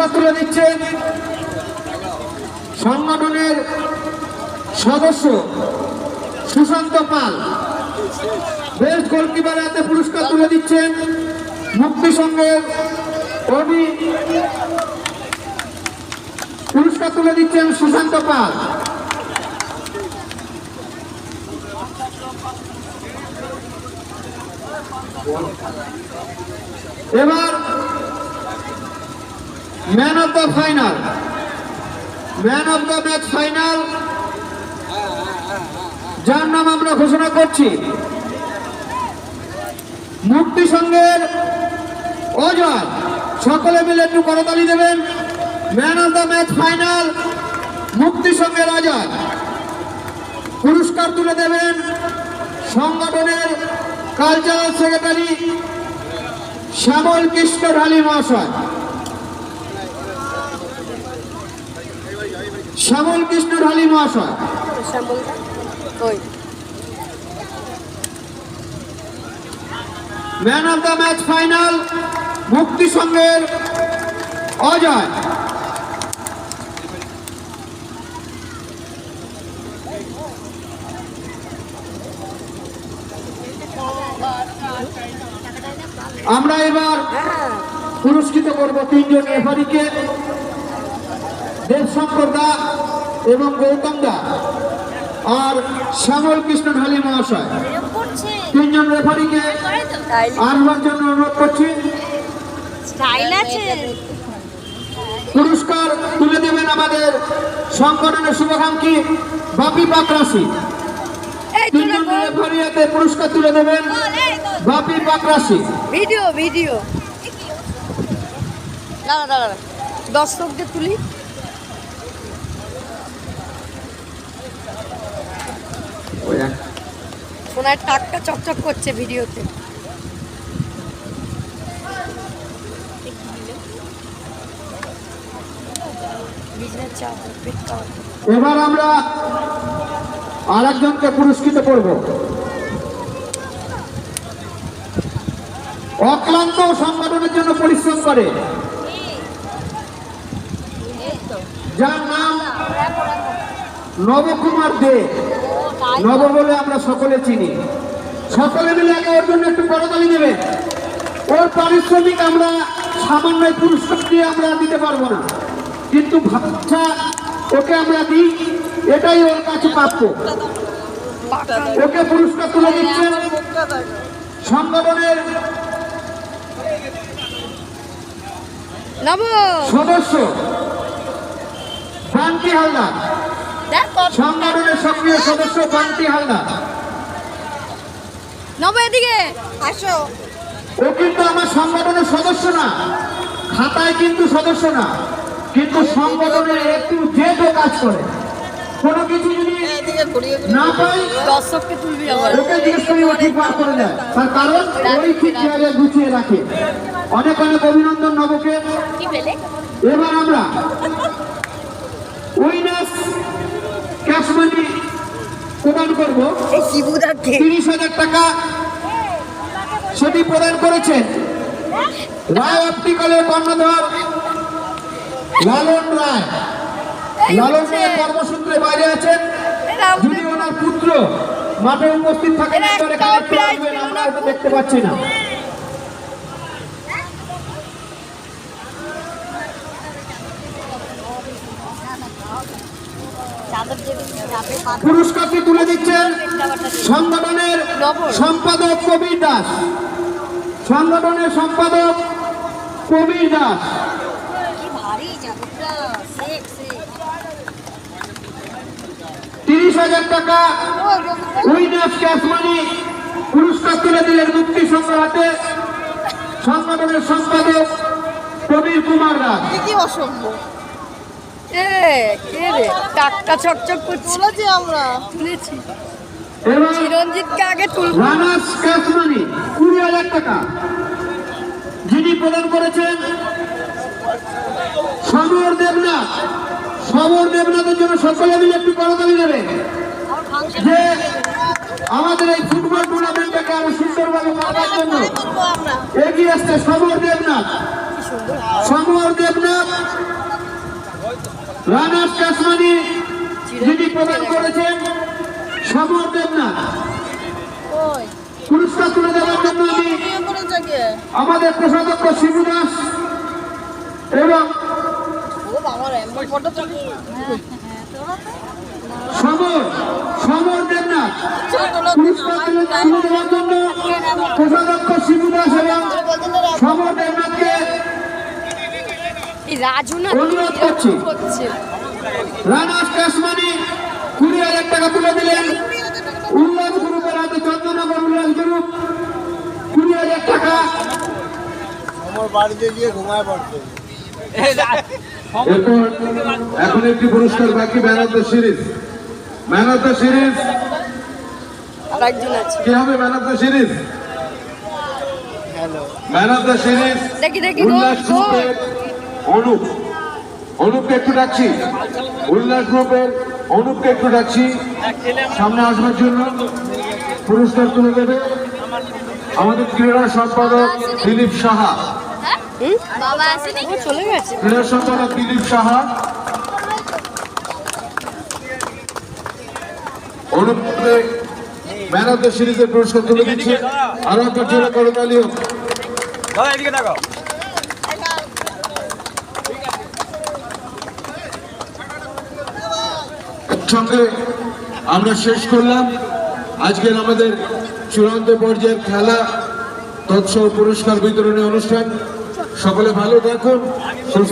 পুরস্কার তুলে দিচ্ছেন সংগঠনের সদস্য সুশান্ত পাল। বেস্ট গোলকিপার হাতে পুরস্কার তুলে দিচ্ছেন মুক্তি সংঘের পুরস্কার তুলে দিচ্ছেন সুশান্ত পাল। এবার man of the final, man of the match final, যার নাম আমরা ঘোষণা করছি মুক্তি সংঘের অজয়। সকলে মিলে একটু করতালি দেবেন। Man of the match final মুক্তি সংঘের অজয়। পুরস্কার তুলে দেবেন সংগঠনের কালচারাল সেক্রেটারি শ্যামল কৃষ্ণ ঢালি মহাশয়। শ্যামল কৃষ্ণ ঢালি মহাশয়। Man of the match final মুক্তি সংঘের অজয়। আমরা এবার পুরস্কৃত করব তিনজন রেফারিকে, দেবশঙ্কর দা এবং গৌতম দা আর শ্যামল কৃষ্ণ ঢালি মহাশয়। তিনজন রেফারিকে আসবার জন্য অনুরোধ করছি। পুরস্কার তুলে দেবেন আমাদের সংগঠনের শুভাকাঙ্ক্ষী বাপি পাকরাশি। তিনজন রেফারি হাতে পুরস্কার তুলে দেবেন বাপি পাকরাশি। ভিডিও ভিডিও দর্শকদের তুলি। সোনার টাকটা চকচক করছে ভিডিওতে। এবার আমরা আরেকজনকে পুরস্কৃত করব। অক্লান্ত সংগঠনের জন্য পরিশ্রম করে, যার নাম নবকুমার দে। নব বলে আমরা সকলে চিনি। সকলে মিলে আগে ওর জন্য একটু করতালি দেবে। ওর পারিশ্রমিক আমরা সামান্য পুরস্কার দিয়ে আমরা দিতে পারবো না, কিন্তু ভাষা ওকে আমরা দিই, এটাই ওর কাছে প্রাপ্য। ওকে পুরস্কার তুলে দিচ্ছেন সংগঠনের সদস্য বান্টি হালদার, সংগঠনের সক্রিয় সদস্য বান্টি হালদার। এদিকে আসো। ও কিন্তু আমার সংগঠনের সদস্য না, খাতায় কিন্তু সদস্য না, কিন্তু সংগঠনের একটু যে কাজ করে। কোনো কিছু যদি না পাই দর্শককে তুলবি, ওকে জিজ্ঞেস করি, ও ঠিক বার করে দেয়। তার কারণ ওই ঠিক জায়গায় গুছিয়ে রাখে। অনেক অনেক অভিনন্দন নবকে। এবার আমরা উইনার্স ক্যাশ মানি প্রদান করবো 30,000 টাকা। সেটি প্রদান করেছেন রায় অপটিক্যালের কর্ণধার লালন রায়। লালন রায় কর্মসূত্রে বাইরে আছেন। যদি ওনার পুত্র মাঠে উপস্থিত থাকেন আমরা এটা দেখতে পাচ্ছি না। পুরস্কারটি তুলে দিচ্ছেন সংগঠনের সম্পাদক কবির দাস। সংগঠনের সম্পাদক কবির দাস। 30,000 টাকা উইনার্স ক্যাশ মানি পুরস্কার তুলে দিলেন মুক্তি সংঘ হাতে সংগঠনের সম্পাদক কবির কুমার দাস। কি অসম্ভব! টাকটা চকচক করছিল যে আমরা তুলেছি। চিরঞ্জিতকে আগে তুলব। রানার্স ক্যাশ মানি 20,000 টাকা যিনি প্রদান করেছেন সমর দেবনাথ। সমর দেবনাথের জন্য সকলে মিলে একটু করতালি দেবে, যে আমাদের এই ফুটবল টুর্নামেন্টটাকে আরো সুন্দরভাবে করার জন্য এগিয়ে আসছে সমর দেবনাথ। সমর দেবনাথ, রানার্স কাশমানি যিনি প্রদান করেছেন সমর দেবনাথ। পুরস্কার তুলে দেওয়ার জন্য আমি আমাদের কোষাধ্যক্ষ শিবু দাস এবং সমর দেবনাথ পুরস্কার তুলে দেওয়ার জন্য কোষাধ্যক্ষ শিবু দাস এবং সমর দেবনাথকে অনুরোধ করছি। রানার্স কাশমানি 20,000 টাকা তুলে দিলেন। উল্লাস গ্রুপের হাতে, চন্দ্রনগর উল্লাস গ্রুপ 20,000 টাকা। আমার বাড়িতে গিয়ে ঘুমায় পড়তে। এরপর এখন একটি পুরস্কার বাকি, man of the series. Man of the series কি হবে? Man of the series, man of the series উল্লাস গ্রুপের অনুপকে একটু ডাকছি। উল্লাস গ্রুপের অনুপকে একটু ডাকছি সামনে আসবার জন্য। পুরস্কার তুলে দেবে আমাদের ক্রীড়া সম্পাদক দিলীপ সাহা। ক্রীড়া সম্পাদক দিলীপ সাহা অনুপকে ম্যান অফ দ্য সিরিজের পুরস্কার তুলে দিচ্ছে। আরো একটা জোরে করে তালিও। সঙ্গে আমরা শেষ করলাম আজকের আমাদের চূড়ান্ত পর্যায়ের খেলা তৎসহ পুরস্কার বিতরণী অনুষ্ঠান। সকলে ভালো থাকুন।